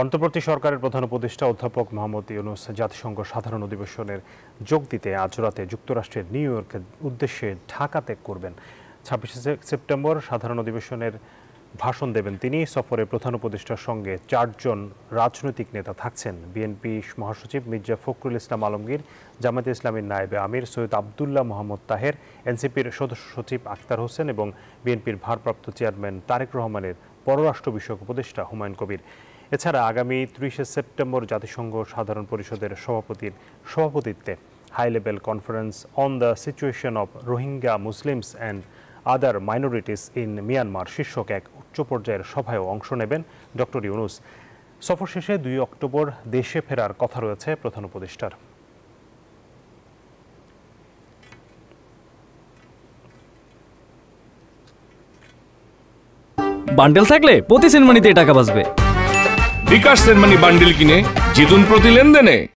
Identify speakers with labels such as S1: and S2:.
S1: অন্তর্বর্তী সরকারের প্রধান উপদেষ্টা অধ্যাপক মোহাম্মদ ইউনূস জাতিসংঘ সাধারণ অধিবেশনে যোগ দিতে আজ রাতে যুক্তরাষ্ট্রের নিউ ইয়র্কের উদ্দেশ্যে ঢাকা ত্যাগ করবেন। 26শে সেপ্টেম্বর সাধারণ অধিবেশনের ভাষণ দেবেন তিনি। সফরে প্রধান উপদেষ্টার সঙ্গে 4 জন রাজনৈতিক নেতা থাকছেন। বিএনপি মহাসচিব মির্জা ফখরুল ইসলাম আলমগীর, জামায়াতে ইসলামীর নায়েবে আমির সৈয়দ আবদুল্লাহ মোহাম্মদ তাহের, এনসিপির সদস্য সচিব আখতার হোসেন এবং বিএনপির ভারপ্রাপ্ত চেয়ারম্যান তারেক রহমানের পররাষ্ট্র বিষয়ক উপদেষ্টা হুমায়ুন কবির। এছাড়া আগামী 30শে সেপ্টেম্বর জাতিসংঘ সাধারণ পরিষদের সভাপতিত্বে high level conference on the situation of Rohingya Muslims and other minorities in Myanmar শীর্ষক এক উচ্চ পর্যায়ের সভায়ও অংশ নেবেন ডক্টর ইউনূস। সফর শেষে 2 অক্টোবর দেশে ফেরার কথা রয়েছে প্রধান উপদেষ্টার।
S2: বান্ডেল থাকলে প্রতি সেনমানিতে টাকা বাঁচবে।
S3: বিকাশ সেনমানি বান্ডেল কিনে জিতুন প্রতি লেনদেনে।